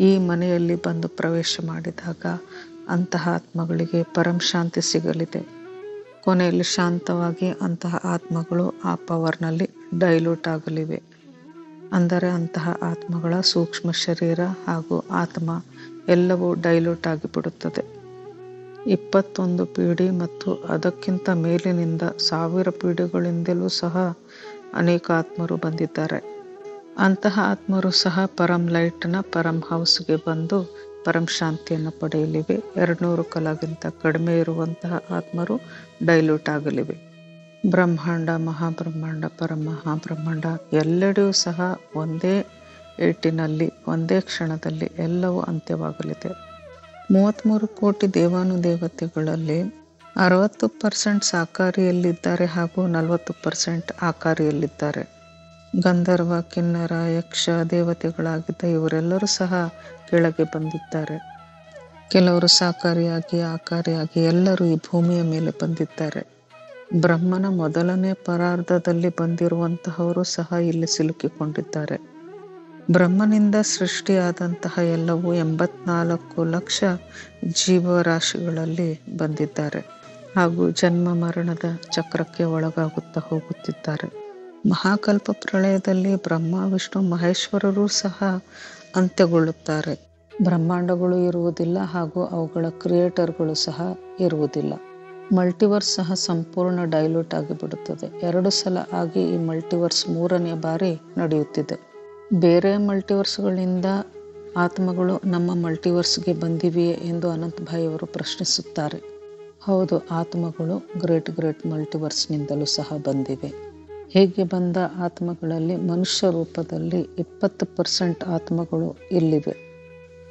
ಈ ಮನೆಯಲ್ಲಿ ಬಂದು ಪ್ರವೇಶ ಮಾಡಿದಾಗ ಅಂತಹ ಆತ್ಮಗಳಿಗೆ ಪರಂ ಶಾಂತಿ ಸಿಗಲಿದೆ. ಕೊನೆಯಲ್ಲಿ ಶಾಂತವಾಗಿ ಅಂತಹ ಆತ್ಮಗಳು ಆ ಪವರ್ನಲ್ಲಿ ಡೈಲ್ಯೂಟ್ ಆಗಲಿವೆ. ಅಂದರೆ ಅಂತಹ ಆತ್ಮಗಳ ಸೂಕ್ಷ್ಮ ಶರೀರ ಹಾಗೂ ಆತ್ಮ ಎಲ್ಲವೂ ಡೈಲ್ಯೂಟ್ ಆಗಿಬಿಡುತ್ತದೆ. 21 ಪೀಡಿ ಮತ್ತು ಅದಕ್ಕಿಂತ ಮೇಲಿನಿಂದ 1000 ಪೀಡಿಗಳಿಂದಲೂ ಸಹ ಅನೇಕ ಆತ್ಮರು ಬಂದಿದ್ದಾರೆ. ಅಂತಹ ಆತ್ಮರು ಸಹ ಪರಂ ಲೈಟ್ನ ಪರಂ ಹೌಸ್ಗೆ ಬಂದು ಪರಂ ಶಾಂತಿಯನ್ನು ಪಡೆಯಲಿವೆ. 200 ಕಲಾಗಿಂತ ಕಡಿಮೆ ಇರುವಂತಹ ಆತ್ಮರು ಡೈಲ್ಯೂಟ್ ಆಗಲಿವೆ. ಬ್ರಹ್ಮಾಂಡ, ಮಹಾಬ್ರಹ್ಮಾಂಡ, ಪರಮಹಾಬ್ರಹ್ಮಾಂಡ ಎಲ್ಲೆಡೆಯೂ ಸಹ ಒಂದೇ ಏಟಿನಲ್ಲಿ ಒಂದೇ ಕ್ಷಣದಲ್ಲಿ ಎಲ್ಲವೂ ಅಂತ್ಯವಾಗಲಿದೆ. 33 ಕೋಟಿ ದೇವಾನುದೇವತೆಗಳಲ್ಲಿ 60% ಸಾಕಾರಿಯಲ್ಲಿದ್ದಾರೆ ಹಾಗೂ 40% ಆಕಾರಿಯಲ್ಲಿದ್ದಾರೆ. ಗಂಧರ್ವ, ಕಿನ್ನರ, ಯಕ್ಷ ದೇವತೆಗಳಾಗಿದ್ದ ಇವರೆಲ್ಲರೂ ಸಹ ಕೆಳಗೆ ಬಂದಿದ್ದಾರೆ. ಕೆಲವರು ಸಾಕಾರಿಯಾಗಿ ಆಕಾರಿಯಾಗಿ ಎಲ್ಲರೂ ಈ ಭೂಮಿಯ ಮೇಲೆ ಬಂದಿದ್ದಾರೆ. ಬ್ರಹ್ಮನ ಮೊದಲನೇ ಪರಾರ್ಧದಲ್ಲಿ ಬಂದಿರುವಂತಹವರು ಸಹ ಇಲ್ಲಿ ಸಿಲುಕಿಕೊಂಡಿದ್ದಾರೆ. ಬ್ರಹ್ಮನಿಂದ ಸೃಷ್ಟಿಯಾದಂತಹ ಎಲ್ಲವೂ 84 ಲಕ್ಷ ಜೀವರಾಶಿಗಳಲ್ಲಿ ಬಂದಿದ್ದಾರೆ ಹಾಗೂ ಜನ್ಮ ಮರಣದ ಚಕ್ರಕ್ಕೆ ಒಳಗಾಗುತ್ತಾ ಹೋಗುತ್ತಿದ್ದಾರೆ. ಮಹಾಕಲ್ಪ ಪ್ರಳಯದಲ್ಲಿ ಬ್ರಹ್ಮ, ವಿಷ್ಣು, ಮಹೇಶ್ವರರು ಸಹ ಅಂತ್ಯಗೊಳ್ಳುತ್ತಾರೆ. ಬ್ರಹ್ಮಾಂಡಗಳು ಇರುವುದಿಲ್ಲ ಹಾಗೂ ಅವುಗಳ ಕ್ರಿಯೇಟರ್ಗಳು ಸಹ ಇರುವುದಿಲ್ಲ. ಮಲ್ಟಿವರ್ಸ್ ಸಹ ಸಂಪೂರ್ಣ ಡೈಲ್ಯೂಟ್ ಆಗಿಬಿಡುತ್ತದೆ. 2 ಸಲ ಆಗಿ ಈ ಮಲ್ಟಿವರ್ಸ್ 3ನೇ ಬಾರಿ ನಡೆಯುತ್ತಿದೆ. ಬೇರೆ ಮಲ್ಟಿವರ್ಸ್ಗಳಿಂದ ಆತ್ಮಗಳು ನಮ್ಮ ಮಲ್ಟಿವರ್ಸ್ಗೆ ಬಂದಿವೆಯೇ ಎಂದು ಅನಂತ್ ಭಾಯ್ ಅವರು ಪ್ರಶ್ನಿಸುತ್ತಾರೆ. ಹೌದು, ಆತ್ಮಗಳು ಗ್ರೇಟ್ ಮಲ್ಟಿವರ್ಸ್ನಿಂದಲೂ ಸಹ ಬಂದಿವೆ. ಹೇಗೆ ಬಂದ ಆತ್ಮಗಳಲ್ಲಿ ಮನುಷ್ಯ ರೂಪದಲ್ಲಿ 20% ಆತ್ಮಗಳು ಇಲ್ಲಿವೆ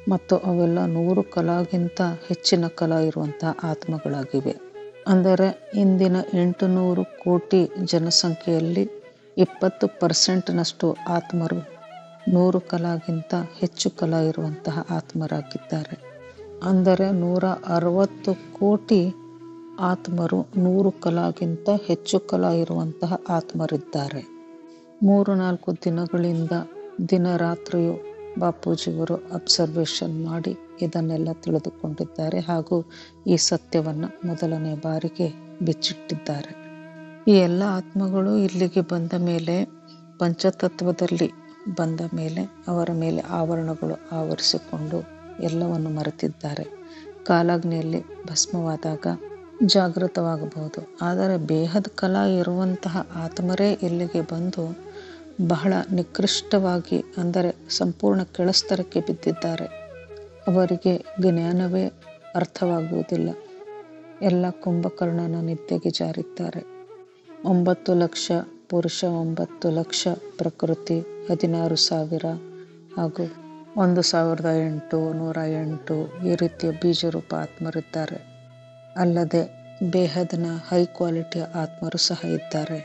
ಮತ್ತು ಅವೆಲ್ಲ 100 ಕಲಾಗಿಂತ ಹೆಚ್ಚಿನ ಕಲಾ ಇರುವಂತಹ ಆತ್ಮಗಳಾಗಿವೆ. ಅಂದರೆ ಇಂದಿನ 800 ಕೋಟಿ ಜನಸಂಖ್ಯೆಯಲ್ಲಿ 20%ನಷ್ಟು ಆತ್ಮರು 100 ಕಲಾಗಿಂತ ಹೆಚ್ಚು ಕಲಾ ಇರುವಂತಹ ಆತ್ಮರಾಗಿದ್ದಾರೆ. ಅಂದರೆ 160 ಕೋಟಿ ಆತ್ಮರು 100 ಕಲಾಗಿಂತ ಹೆಚ್ಚು ಕಲಾ ಇರುವಂತಹ ಆತ್ಮರಿದ್ದಾರೆ. 3-4 ದಿನಗಳಿಂದ ದಿನ ರಾತ್ರಿಯು ಬಾಪೂಜಿಯವರು ಅಬ್ಸರ್ವೇಷನ್ ಮಾಡಿ ಇದನ್ನೆಲ್ಲ ತಿಳಿದುಕೊಂಡಿದ್ದಾರೆ ಹಾಗೂ ಈ ಸತ್ಯವನ್ನು ಮೊದಲನೇ ಬಾರಿಗೆ ಬಿಚ್ಚಿಟ್ಟಿದ್ದಾರೆ. ಈ ಎಲ್ಲ ಆತ್ಮಗಳು ಇಲ್ಲಿಗೆ ಬಂದ ಮೇಲೆ, ಪಂಚತತ್ವದಲ್ಲಿ ಬಂದ ಮೇಲೆ ಅವರ ಮೇಲೆ ಆವರಣಗಳು ಆವರಿಸಿಕೊಂಡು ಎಲ್ಲವನ್ನು ಮರೆತಿದ್ದಾರೆ. ಕಾಲಾಗ್ನಿಯಲ್ಲಿ ಭಸ್ಮವಾದಾಗ ಜಾಗೃತವಾಗಬಹುದು. ಆದರೆ ಬೇಹದ್ ಕಲಾ ಇರುವಂತಹ ಆತ್ಮರೇ ಇಲ್ಲಿಗೆ ಬಂದು ಬಹಳ ನಿಕೃಷ್ಟವಾಗಿ, ಅಂದರೆ ಸಂಪೂರ್ಣ ಕೆಳಸ್ತರಕ್ಕೆ ಬಿದ್ದಿದ್ದಾರೆ. ಅವರಿಗೆ ಜ್ಞಾನವೇ ಅರ್ಥವಾಗುವುದಿಲ್ಲ. ಎಲ್ಲ ಕುಂಭಕರ್ಣನ ನಿದ್ದೆಗೆ ಜಾರಿದ್ದಾರೆ. 9 ಲಕ್ಷ ಪುರುಷ, 9 ಲಕ್ಷ ಪ್ರಕೃತಿ, 16,000 ಹಾಗೂ 1,808 ಈ ರೀತಿಯ ಬೀಜರೂಪ ಆತ್ಮರಿದ್ದಾರೆ. ಅಲ್ಲದೆ ಬೇಹದ್ನ ಹೈ ಕ್ವಾಲಿಟಿಯ ಆತ್ಮರು ಸಹ ಇದ್ದಾರೆ.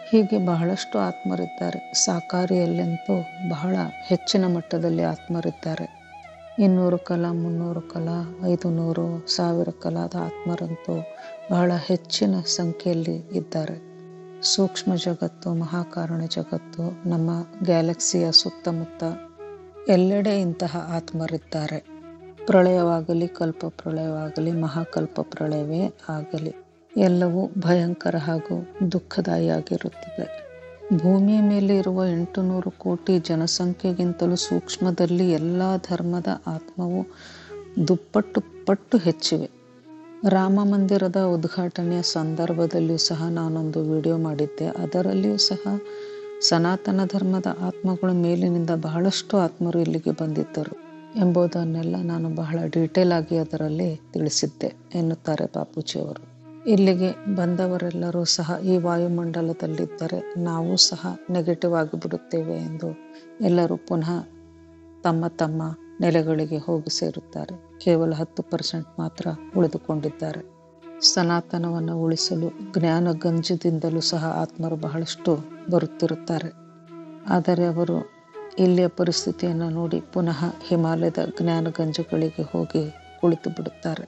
ಹೀಗೆ ಬಹಳಷ್ಟು ಆತ್ಮರಿದ್ದಾರೆ. ಸಾಕಾರಿಯಲ್ಲಂತೂ ಬಹಳ ಹೆಚ್ಚಿನ ಮಟ್ಟದಲ್ಲಿ ಆತ್ಮರಿದ್ದಾರೆ. 200 ಕಲಾ, 300 ಕಲಾ, 500, 1000 ಕಲಾದ ಆತ್ಮರಂತೂ ಬಹಳ ಹೆಚ್ಚಿನ ಸಂಖ್ಯೆಯಲ್ಲಿ ಇದ್ದಾರೆ. ಸೂಕ್ಷ್ಮ ಜಗತ್ತು, ಮಹಾಕಾರಣ ಜಗತ್ತು, ನಮ್ಮ ಗ್ಯಾಲಕ್ಸಿಯ ಸುತ್ತಮುತ್ತ ಎಲ್ಲೆಡೆ ಇಂತಹ ಆತ್ಮರಿದ್ದಾರೆ. ಪ್ರಳಯವಾಗಲಿ, ಕಲ್ಪ ಪ್ರಳಯವಾಗಲಿ, ಮಹಾಕಲ್ಪ ಪ್ರಳಯವೇ ಆಗಲಿ, ಎಲ್ಲವೂ ಭಯಂಕರ ಹಾಗೂ ದುಃಖದಾಯಿಯಾಗಿರುತ್ತದೆ. ಭೂಮಿಯ ಮೇಲೆ ಇರುವ 800 ಕೋಟಿ ಜನಸಂಖ್ಯೆಗಿಂತಲೂ ಸೂಕ್ಷ್ಮದಲ್ಲಿ ಎಲ್ಲ ಧರ್ಮದ ಆತ್ಮವು ದುಪ್ಪಟ್ಟು ಪಟ್ಟು ಹೆಚ್ಚಿವೆ. ರಾಮ ಮಂದಿರದ ಉದ್ಘಾಟನೆಯ ಸಂದರ್ಭದಲ್ಲಿಯೂ ಸಹ ನಾನೊಂದು ವಿಡಿಯೋ ಮಾಡಿದ್ದೆ. ಅದರಲ್ಲಿಯೂ ಸಹ ಸನಾತನ ಧರ್ಮದ ಆತ್ಮಗಳ ಮೇಲಿನಿಂದ ಬಹಳಷ್ಟು ಆತ್ಮರು ಇಲ್ಲಿಗೆ ಬಂದಿದ್ದರು ಎಂಬುದನ್ನೆಲ್ಲ ನಾನು ಬಹಳ ಡೀಟೇಲ್ ಆಗಿ ಅದರಲ್ಲಿ ತಿಳಿಸಿದ್ದೆ ಎನ್ನುತ್ತಾರೆ ಬಾಪೂಜಿಯವರು. ಇಲ್ಲಿಗೆ ಬಂದವರೆಲ್ಲರೂ ಸಹ ಈ ವಾಯುಮಂಡಲದಲ್ಲಿದ್ದರೆ ನಾವು ಸಹ ನೆಗೆಟಿವ್ ಆಗಿಬಿಡುತ್ತೇವೆ ಎಂದು ಎಲ್ಲರೂ ಪುನಃ ತಮ್ಮ ತಮ್ಮ ನೆಲೆಗಳಿಗೆ ಹೋಗಿ ಸೇರುತ್ತಾರೆ. ಕೇವಲ 10% ಮಾತ್ರ ಉಳಿದುಕೊಂಡಿದ್ದಾರೆ. ಸನಾತನವನ್ನು ಉಳಿಸಲು ಜ್ಞಾನ ಗಂಜದಿಂದಲೂ ಸಹ ಆತ್ಮರು ಬಹಳಷ್ಟು ಬರುತ್ತಿರುತ್ತಾರೆ. ಆದರೆ ಅವರು ಇಲ್ಲಿಯ ಪರಿಸ್ಥಿತಿಯನ್ನು ನೋಡಿ ಪುನಃ ಹಿಮಾಲಯದ ಜ್ಞಾನ ಗಂಜುಗಳಿಗೆ ಹೋಗಿ ಕುಳಿತು ಬಿಡುತ್ತಾರೆ.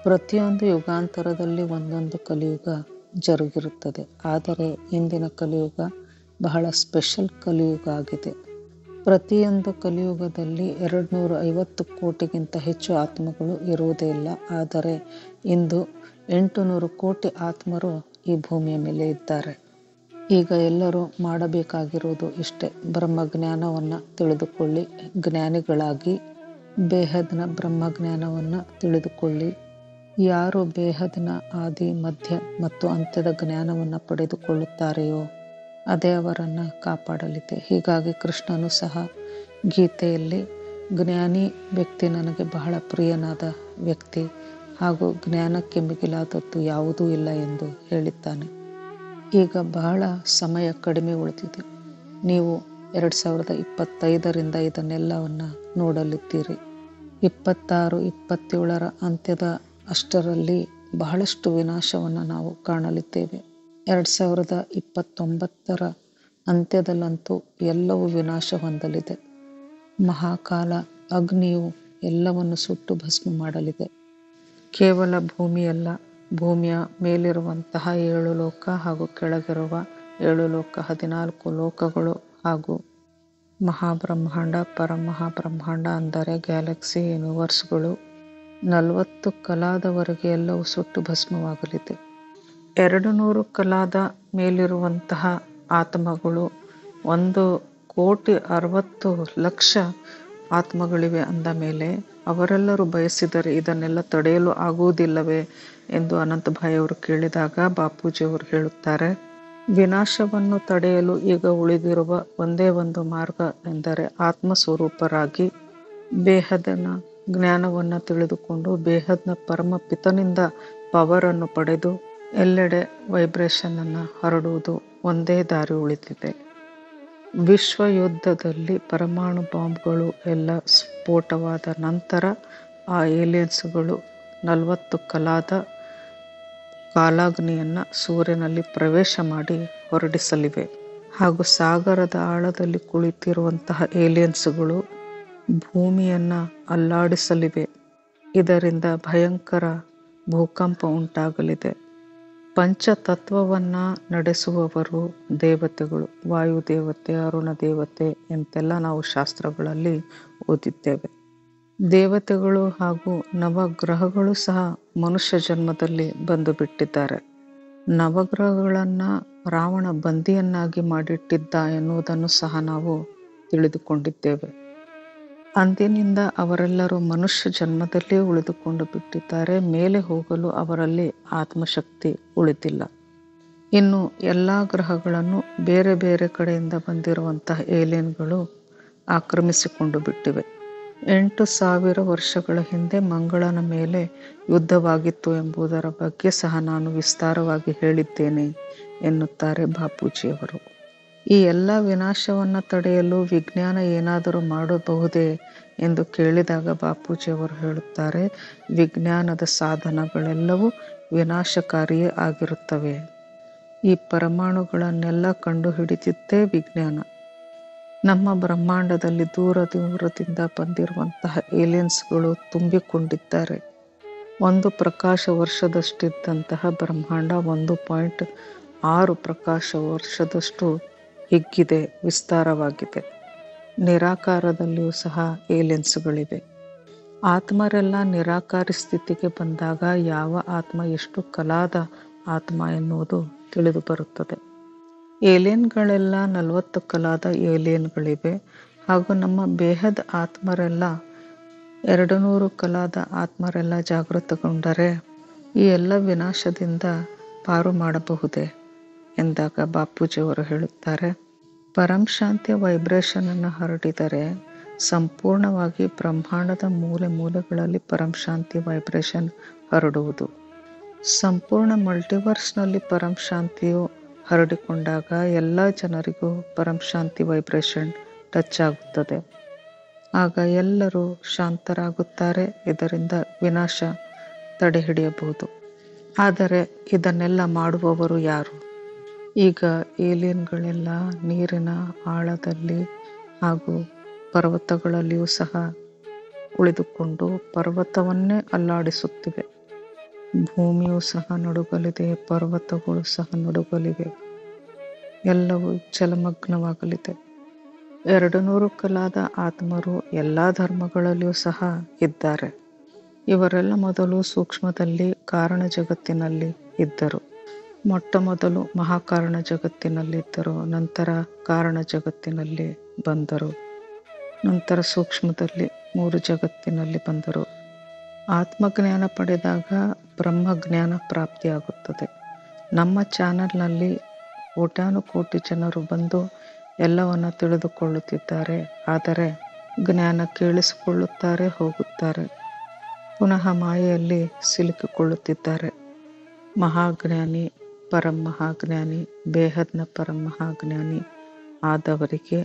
ಪ್ರತಿಯೊಂದು ಯುಗಾಂತರದಲ್ಲಿ ಒಂದೊಂದು ಕಲಿಯುಗ ಜರುಗಿರುತ್ತದೆ. ಆದರೆ ಇಂದಿನ ಕಲಿಯುಗ ಬಹಳ ಸ್ಪೆಷಲ್ ಕಲಿಯುಗ ಆಗಿದೆ. ಪ್ರತಿಯೊಂದು ಕಲಿಯುಗದಲ್ಲಿ 250 ಕೋಟಿಗಿಂತ ಹೆಚ್ಚು ಆತ್ಮಗಳು ಇರುವುದೇ ಇಲ್ಲ. ಆದರೆ ಇಂದು 800 ಕೋಟಿ ಆತ್ಮರು ಈ ಭೂಮಿಯ ಮೇಲೆ ಇದ್ದಾರೆ. ಈಗ ಎಲ್ಲರೂ ಮಾಡಬೇಕಾಗಿರುವುದು ಇಷ್ಟೇ, ಬ್ರಹ್ಮಜ್ಞಾನವನ್ನು ತಿಳಿದುಕೊಳ್ಳಿ, ಜ್ಞಾನಿಗಳಾಗಿ ಬೇಹದ್ನ ಬ್ರಹ್ಮಜ್ಞಾನವನ್ನು ತಿಳಿದುಕೊಳ್ಳಿ. ಯಾರು ಬೇಹದ್ನ ಆದಿ, ಮಧ್ಯ ಮತ್ತು ಅಂತ್ಯದ ಜ್ಞಾನವನ್ನು ಪಡೆದುಕೊಳ್ಳುತ್ತಾರೆಯೋ ಅದೇ ಅವರನ್ನು ಕಾಪಾಡಲಿದೆ. ಹೀಗಾಗಿ ಕೃಷ್ಣನು ಸಹ ಗೀತೆಯಲ್ಲಿ ಜ್ಞಾನಿ ವ್ಯಕ್ತಿ ನನಗೆ ಬಹಳ ಪ್ರಿಯನಾದ ವ್ಯಕ್ತಿ ಹಾಗೂ ಜ್ಞಾನಕ್ಕೆ ಮಿಗಿಲಾದದ್ದು ಯಾವುದೂ ಇಲ್ಲ ಎಂದು ಹೇಳಿದ್ದಾನೆ. ಈಗ ಬಹಳ ಸಮಯ ಕಡಿಮೆ ಉಳಿದಿದೆ. ನೀವು 2025ರಿಂದ ಇದನ್ನೆಲ್ಲವನ್ನು ನೋಡಲಿದ್ದೀರಿ. 26-27 ಅಂತ್ಯದ ಅಷ್ಟರಲ್ಲಿ ಬಹಳಷ್ಟು ವಿನಾಶವನ್ನು ನಾವು ಕಾಣಲಿದ್ದೇವೆ. 2029 ಅಂತ್ಯದಲ್ಲಂತೂ ಎಲ್ಲವೂ ವಿನಾಶ ಹೊಂದಲಿದೆ. ಮಹಾಕಾಲ ಅಗ್ನಿಯು ಎಲ್ಲವನ್ನು ಸುಟ್ಟು ಭಸ್ಮ ಮಾಡಲಿದೆ. ಕೇವಲ ಭೂಮಿಯಲ್ಲ, ಭೂಮಿಯ ಮೇಲಿರುವಂತಹ 7 ಲೋಕ ಹಾಗೂ ಕೆಳಗಿರುವ 7 ಲೋಕ, 14 ಲೋಕಗಳು ಹಾಗೂ ಮಹಾಬ್ರಹ್ಮಾಂಡ, ಪರಮಹಾಬ್ರಹ್ಮಾಂಡ ಅಂದರೆ ಗ್ಯಾಲಕ್ಸಿ, ಯೂನಿವರ್ಸ್ಗಳು 40 ಕಲಾದವರೆಗೆ ಎಲ್ಲವೂ ಸುಟ್ಟು ಭಸ್ಮವಾಗಲಿದೆ. 200 ಕಲಾದ ಮೇಲಿರುವಂತಹ ಆತ್ಮಗಳು 1,60,00,000 ಆತ್ಮಗಳಿವೆ ಅಂದ ಮೇಲೆ ಅವರೆಲ್ಲರೂ ಬಯಸಿದರೆ ಇದನ್ನೆಲ್ಲ ತಡೆಯಲು ಆಗುವುದಿಲ್ಲವೇ ಎಂದು ಅನಂತಭಾಯಿ ಅವರು ಕೇಳಿದಾಗ ಬಾಪೂಜಿಯವರು ಹೇಳುತ್ತಾರೆ, ವಿನಾಶವನ್ನು ತಡೆಯಲು ಈಗ ಉಳಿದಿರುವ ಒಂದೇ ಒಂದು ಮಾರ್ಗ ಎಂದರೆ ಆತ್ಮಸ್ವರೂಪರಾಗಿ ಬೇಹದ್ನ ಜ್ಞಾನವನ್ನು ತಿಳಿದುಕೊಂಡು ಬೇಹದ್ನ ಪರಮ ಪಿತನಿಂದ ಪವರನ್ನು ಪಡೆದು ಎಲ್ಲೆಡೆ ವೈಬ್ರೇಷನನ್ನು ಹರಡುವುದು ಒಂದೇ ದಾರಿ ಉಳಿದಿದೆ. ವಿಶ್ವ ಯುದ್ಧದಲ್ಲಿ ಪರಮಾಣು ಬಾಂಬ್ಗಳು ಎಲ್ಲ ಸ್ಫೋಟವಾದ ನಂತರ ಆ ಏಲಿಯನ್ಸ್ಗಳು 40 ಕಲಾದ ಕಾಲಾಗ್ನಿಯನ್ನು ಸೂರ್ಯನಲ್ಲಿ ಪ್ರವೇಶ ಮಾಡಿ ಹೊರಡಿಸಲಿವೆ ಹಾಗೂ ಸಾಗರದ ಆಳದಲ್ಲಿ ಕುಳಿತಿರುವಂತಹ ಏಲಿಯನ್ಸ್ಗಳು ಭೂಮಿಯನ್ನು ಅಲ್ಲಾಡಿಸಲಿವೆ. ಇದರಿಂದ ಭಯಂಕರ ಭೂಕಂಪ ಉಂಟಾಗಲಿದೆ. ಪಂಚತತ್ವವನ್ನು ನಡೆಸುವವರು ದೇವತೆಗಳು, ವಾಯುದೇವತೆ, ಅರುಣ ದೇವತೆ ಎಂತೆಲ್ಲ ನಾವು ಶಾಸ್ತ್ರಗಳಲ್ಲಿ ಓದಿದ್ದೇವೆ. ದೇವತೆಗಳು ಹಾಗೂ ನವಗ್ರಹಗಳು ಸಹ ಮನುಷ್ಯ ಜನ್ಮದಲ್ಲಿ ಬಂದು ಬಿಟ್ಟಿದ್ದಾರೆ. ನವಗ್ರಹಗಳನ್ನು ರಾವಣ ಬಂದಿಯನ್ನಾಗಿ ಮಾಡಿಟ್ಟಿದ್ದ ಎನ್ನುವುದನ್ನು ಸಹ ನಾವು ತಿಳಿದುಕೊಂಡಿದ್ದೇವೆ. ಅಂದಿನಿಂದ ಅವರೆಲ್ಲರೂ ಮನುಷ್ಯ ಜನ್ಮದಲ್ಲೇ ಉಳಿದುಕೊಂಡು ಬಿಟ್ಟಿದ್ದಾರೆ. ಮೇಲೆ ಹೋಗಲು ಅವರಲ್ಲಿ ಆತ್ಮಶಕ್ತಿ ಉಳಿದಿಲ್ಲ. ಇನ್ನು ಎಲ್ಲ ಗ್ರಹಗಳನ್ನು ಬೇರೆ ಬೇರೆ ಕಡೆಯಿಂದ ಬಂದಿರುವಂತಹ ಏಲಿಯನ್ಗಳು ಆಕ್ರಮಿಸಿಕೊಂಡು ಬಿಟ್ಟಿವೆ. 8,000 ವರ್ಷಗಳ ಹಿಂದೆ ಮಂಗಳನ ಮೇಲೆ ಯುದ್ಧವಾಗಿತ್ತು ಎಂಬುದರ ಬಗ್ಗೆ ಸಹ ನಾನು ವಿಸ್ತಾರವಾಗಿ ಹೇಳಿದ್ದೇನೆ ಎನ್ನುತ್ತಾರೆ ಬಾಪೂಜಿಯವರು. ಈ ಎಲ್ಲ ವಿನಾಶವನ್ನು ತಡೆಯಲು ವಿಜ್ಞಾನ ಏನಾದರೂ ಮಾಡಬಹುದೇ ಎಂದು ಕೇಳಿದಾಗ ಬಾಪೂಜಿಯವರು ಹೇಳುತ್ತಾರೆ, ವಿಜ್ಞಾನದ ಸಾಧನಗಳೆಲ್ಲವೂ ವಿನಾಶಕಾರಿಯೇ ಆಗಿರುತ್ತವೆ. ಈ ಪರಮಾಣುಗಳನ್ನೆಲ್ಲ ಕಂಡುಹಿಡಿದಿದ್ದೇ ವಿಜ್ಞಾನ. ನಮ್ಮ ಬ್ರಹ್ಮಾಂಡದಲ್ಲಿ ದೂರ ದೂರದಿಂದ ಬಂದಿರುವಂತಹ ಏಲಿಯನ್ಸ್ಗಳು ತುಂಬಿಕೊಂಡಿದ್ದಾರೆ. 1 ಪ್ರಕಾಶ ವರ್ಷದಷ್ಟಿದ್ದಂತಹ ಬ್ರಹ್ಮಾಂಡ 1.6 ಪ್ರಕಾಶ ವರ್ಷದಷ್ಟು ಹಿಗ್ಗಿದೆ, ವಿಸ್ತಾರವಾಗಿದೆ. ನಿರಾಕಾರದಲ್ಲಿಯೂ ಸಹ ಏಲಿಯನ್ಸ್ಗಳಿವೆ. ಆತ್ಮರೆಲ್ಲ ನಿರಾಕಾರಿ ಸ್ಥಿತಿಗೆ ಬಂದಾಗ ಯಾವ ಆತ್ಮ ಎಷ್ಟು ಕಲಾದ ಆತ್ಮ ಎನ್ನುವುದು ತಿಳಿದು ಬರುತ್ತದೆ. ಏಲಿಯನ್ಗಳೆಲ್ಲ 40 ಕಲಾದ ಏಲಿಯನ್ಗಳಿವೆ ಹಾಗೂ ನಮ್ಮ ಬೇಹದ ಆತ್ಮರೆಲ್ಲ 200 ಕಲಾದ ಆತ್ಮರೆಲ್ಲ ಜಾಗೃತಗೊಂಡರೆ ಈ ಎಲ್ಲ ವಿನಾಶದಿಂದ ಪಾರು ಮಾಡಬಹುದೇ ಎಂದಾಗ ಬಾಪೂಜಿಯವರು ಹೇಳುತ್ತಾರೆ, ಪರಂಶಾಂತಿಯ ವೈಬ್ರೇಷನನ್ನು ಹರಡಿದರೆ ಸಂಪೂರ್ಣವಾಗಿ ಬ್ರಹ್ಮಾಂಡದ ಮೂಲೆ ಮೂಲೆಗಳಲ್ಲಿ ಪರಂಶಾಂತಿ ವೈಬ್ರೇಷನ್ ಹರಡುವುದು. ಸಂಪೂರ್ಣ ಮಲ್ಟಿವರ್ಸ್ನಲ್ಲಿ ಪರಂಶಾಂತಿಯು ಹರಡಿಕೊಂಡಾಗ ಎಲ್ಲ ಜನರಿಗೂ ಪರಂಶಾಂತಿ ವೈಬ್ರೇಷನ್ ಟಚ್ ಆಗುತ್ತದೆ. ಆಗ ಎಲ್ಲರೂ ಶಾಂತರಾಗುತ್ತಾರೆ. ಇದರಿಂದ ವಿನಾಶ ತಡೆ ಹಿಡಿಯಬಹುದು. ಆದರೆ ಇದನ್ನೆಲ್ಲ ಮಾಡುವವರು ಯಾರು? ಈಗ ಏಲಿಯನ್ಗಳೆಲ್ಲ ನೀರಿನ ಆಳದಲ್ಲಿ ಹಾಗೂ ಪರ್ವತಗಳಲ್ಲಿಯೂ ಸಹ ಉಳಿದುಕೊಂಡು ಪರ್ವತವನ್ನೇ ಅಲ್ಲಾಡಿಸುತ್ತಿವೆ. ಭೂಮಿಯೂ ಸಹ ನಡುಗಲಿದೆ, ಪರ್ವತಗಳು ಸಹ ನಡುಗಲಿವೆ, ಎಲ್ಲವೂ ಜಲಮಗ್ನವಾಗಲಿದೆ. 200 ಕಲಾದ ಆತ್ಮರು ಎಲ್ಲ ಧರ್ಮಗಳಲ್ಲಿಯೂ ಸಹ ಇದ್ದಾರೆ. ಇವರೆಲ್ಲ ಮೊದಲು ಸೂಕ್ಷ್ಮದಲ್ಲಿ ಕಾರಣ ಜಗತ್ತಿನಲ್ಲಿ ಇದ್ದರು. ಮೊಟ್ಟ ಮೊದಲು ಮಹಾಕಾರಣ ಜಗತ್ತಿನಲ್ಲಿದ್ದರು, ನಂತರ ಕಾರಣ ಜಗತ್ತಿನಲ್ಲಿ ಬಂದರು, ನಂತರ ಸೂಕ್ಷ್ಮದಲ್ಲಿ 3 ಜಗತ್ತಿನಲ್ಲಿ ಬಂದರು. ಆತ್ಮಜ್ಞಾನ ಪಡೆದಾಗ ಬ್ರಹ್ಮಜ್ಞಾನ ಪ್ರಾಪ್ತಿಯಾಗುತ್ತದೆ. ನಮ್ಮ ಚಾನಲ್ನಲ್ಲಿ ಕೋಟ್ಯಾನುಕೋಟಿ ಜನರು ಬಂದು ಎಲ್ಲವನ್ನು ತಿಳಿದುಕೊಳ್ಳುತ್ತಿದ್ದಾರೆ. ಆದರೆ ಜ್ಞಾನ ಕೇಳಿಸಿಕೊಳ್ಳುತ್ತಾರೆ, ಹೋಗುತ್ತಾರೆ, ಪುನಃ ಮಾಯೆಯಲ್ಲಿ ಸಿಲುಕಿಕೊಳ್ಳುತ್ತಿದ್ದಾರೆ. ಮಹಾಜ್ಞಾನಿ, ಪರಮಹಾಜ್ಞಾನಿ, ಬೇಹದ್ನ ಪರಮಹಾಜ್ಞಾನಿ ಆದವರಿಗೆ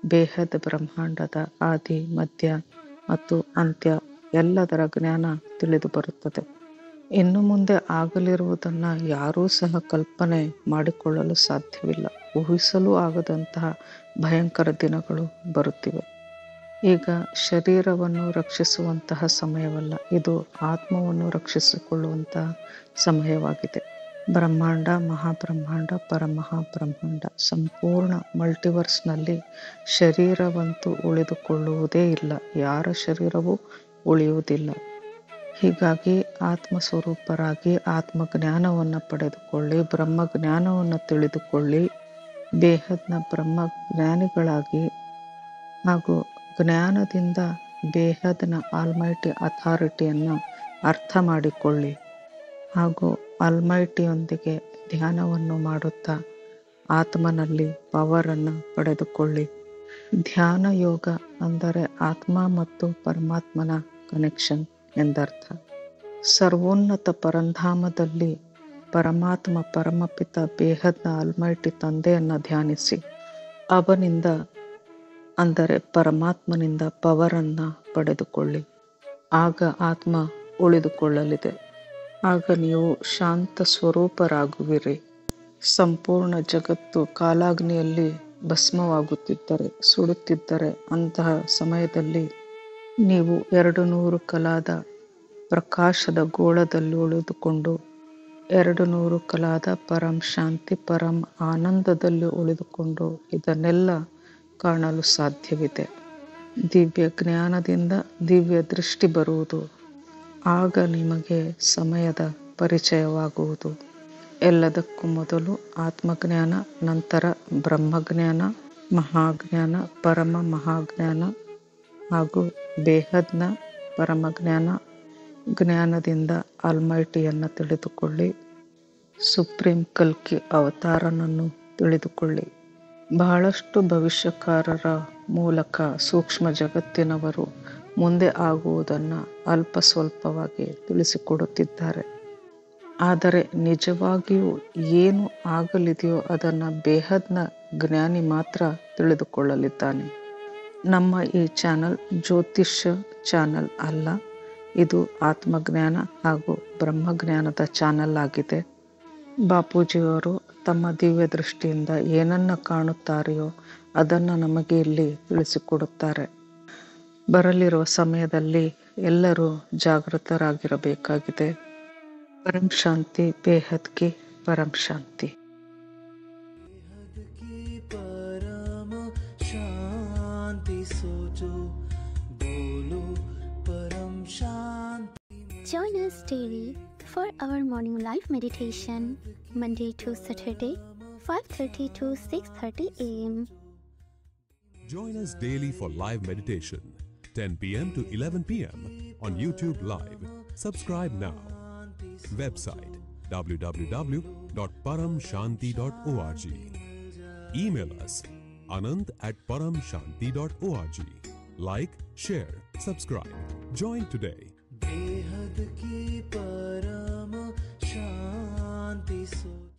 ಬೇಹದ್ ಬ್ರಹ್ಮಾಂಡದ ಆದಿ ಮಧ್ಯ ಮತ್ತು ಅಂತ್ಯ ಎಲ್ಲದರ ಜ್ಞಾನ ತಿಳಿದು ಬರುತ್ತದೆ. ಇನ್ನು ಮುಂದೆ ಆಗಲಿರುವುದನ್ನು ಯಾರೂ ಸಹ ಕಲ್ಪನೆ ಮಾಡಿಕೊಳ್ಳಲು ಸಾಧ್ಯವಿಲ್ಲ. ಊಹಿಸಲೂ ಆಗದಂತಹ ಭಯಂಕರ ದಿನಗಳು ಬರುತ್ತಿವೆ. ಈಗ ಶರೀರವನ್ನು ರಕ್ಷಿಸುವಂತಹ ಸಮಯವಲ್ಲ, ಇದು ಆತ್ಮವನ್ನು ರಕ್ಷಿಸಿಕೊಳ್ಳುವಂತಹ ಸಮಯವಾಗಿದೆ. ಬ್ರಹ್ಮಾಂಡ, ಮಹಾಬ್ರಹ್ಮಾಂಡ, ಪರಮಹಾಬ್ರಹ್ಮಾಂಡ, ಸಂಪೂರ್ಣ ಮಲ್ಟಿವರ್ಸ್ನಲ್ಲಿ ಶರೀರವಂತೂ ಉಳಿದುಕೊಳ್ಳುವುದೇ ಇಲ್ಲ. ಯಾರ ಶರೀರವೂ ಉಳಿಯುವುದಿಲ್ಲ. ಹೀಗಾಗಿ ಆತ್ಮಸ್ವರೂಪರಾಗಿ ಆತ್ಮಜ್ಞಾನವನ್ನು ಪಡೆದುಕೊಳ್ಳಿ, ಬ್ರಹ್ಮಜ್ಞಾನವನ್ನು ತಿಳಿದುಕೊಳ್ಳಿ, ಬೇಹದ್ನ ಬ್ರಹ್ಮಜ್ಞಾನಿಗಳಾಗಿ ಹಾಗೂ ಜ್ಞಾನದಿಂದ ಬೇಹದ್ನ ಆಲ್ಮೈಟಿ ಅಥಾರಿಟಿಯನ್ನು ಅರ್ಥ ಮಾಡಿಕೊಳ್ಳಿ ಹಾಗೂ ಆಲ್ಮೈಟಿಯೊಂದಿಗೆ ಧ್ಯಾನವನ್ನು ಮಾಡುತ್ತಾ ಆತ್ಮನಲ್ಲಿ ಪವರನ್ನು ಪಡೆದುಕೊಳ್ಳಿ. ಧ್ಯಾನ ಯೋಗ ಅಂದರೆ ಆತ್ಮ ಮತ್ತು ಪರಮಾತ್ಮನ ಕನೆಕ್ಷನ್ ಎಂದರ್ಥ. ಸರ್ವೋನ್ನತ ಪರಂಧಾಮದಲ್ಲಿ ಪರಮಾತ್ಮ ಪರಮಪಿತ ಬೇಹದ್ನ ಆಲ್ಮೈಟಿ ತಂದೆಯನ್ನು ಧ್ಯಾನಿಸಿ ಅವನಿಂದ ಅಂದರೆ ಪರಮಾತ್ಮನಿಂದ ಪವರನ್ನು ಪಡೆದುಕೊಳ್ಳಿ. ಆಗ ಆತ್ಮ ಉಳಿದುಕೊಳ್ಳಲಿದೆ. ಆಗ ನೀವು ಶಾಂತ ಸ್ವರೂಪರಾಗುವಿರಿ. ಸಂಪೂರ್ಣ ಜಗತ್ತು ಕಾಲಾಗ್ನಿಯಲ್ಲಿ ಭಸ್ಮವಾಗುತ್ತಿದ್ದರೆ, ಸುಡುತ್ತಿದ್ದರೆ ಅಂತಹ ಸಮಯದಲ್ಲಿ ನೀವು 200 ಕಲಾದ ಪ್ರಕಾಶದ ಗೋಳದಲ್ಲಿ ಉಳಿದುಕೊಂಡು 200 ಕಲಾದ ಪರಂ ಶಾಂತಿ ಪರಂ ಆನಂದದಲ್ಲಿ ಉಳಿದುಕೊಂಡು ಇದನ್ನೆಲ್ಲ ಕಾಣಲು ಸಾಧ್ಯವಿದೆ. ದಿವ್ಯ ಜ್ಞಾನದಿಂದ ದಿವ್ಯ ದೃಷ್ಟಿ ಬರುವುದು. ಆಗ ನಿಮಗೆ ಸಮಯದ ಪರಿಚಯವಾಗುವುದು. ಎಲ್ಲದಕ್ಕೂ ಮೊದಲು ಆತ್ಮಜ್ಞಾನ, ನಂತರ ಬ್ರಹ್ಮಜ್ಞಾನ, ಮಹಾಜ್ಞಾನ, ಪರಮ ಮಹಾಜ್ಞಾನ ಹಾಗೂ ಬೇಹದ್ನ ಪರಮಜ್ಞಾನ. ಜ್ಞಾನದಿಂದ ಆಲ್ಮೈಟಿಯನ್ನು ತಿಳಿದುಕೊಳ್ಳಿ. ಸುಪ್ರೀಂ ಕಲ್ಕಿ ಅವತಾರನನ್ನು ತಿಳಿದುಕೊಳ್ಳಿ. ಬಹಳಷ್ಟು ಭವಿಷ್ಯಕಾರರ ಮೂಲಕ ಸೂಕ್ಷ್ಮ ಜಗತ್ತಿನವರು ಮುಂದೆ ಆಗುವುದನ್ನು ಅಲ್ಪ ಸ್ವಲ್ಪವಾಗಿ ತಿಳಿಸಿಕೊಡುತ್ತಿದ್ದಾರೆ. ಆದರೆ ನಿಜವಾಗಿಯೂ ಏನು ಆಗಲಿದೆಯೋ ಅದನ್ನು ಬೇಹದ್ನ ಜ್ಞಾನಿ ಮಾತ್ರ ತಿಳಿದುಕೊಳ್ಳಲಿದ್ದಾನೆ. ನಮ್ಮ ಈ ಚಾನಲ್ ಜ್ಯೋತಿಷ್ಯ ಚಾನಲ್ ಅಲ್ಲ, ಇದು ಆತ್ಮಜ್ಞಾನ ಹಾಗೂ ಬ್ರಹ್ಮಜ್ಞಾನದ ಚಾನಲ್ ಆಗಿದೆ. ಬಾಪೂಜಿಯವರು ತಮ್ಮ ದಿವ್ಯ ದೃಷ್ಟಿಯಿಂದ ಏನನ್ನು ಕಾಣುತ್ತಾರೆಯೋ ಅದನ್ನು ನಮಗೆ ಇಲ್ಲಿ ತಿಳಿಸಿಕೊಡುತ್ತಾರೆ. ಬರಲಿರುವ ಸಮಯದಲ್ಲಿ ಎಲ್ಲರೂ ಜಾಗೃತರಾಗಿರಬೇಕಾಗಿದೆ. ಪರಂ ಶಾಂತಿ, ಬೇಹದ್ ಕಿ ಪರಂ ಶಾಂತಿ. परम शांति सोचो, बोलो परम शांति. Join us daily for our morning live meditation, Monday to Saturday, 5:30 to 6:30 a.m. Join us daily for live meditation, 10 p.m. to 11 p.m. on YouTube Live. Subscribe now. Website www.paramshanti.org. Email us anand@paramshanti.org. Like, share, subscribe. Join today. बेहद की परम शांति सोचो.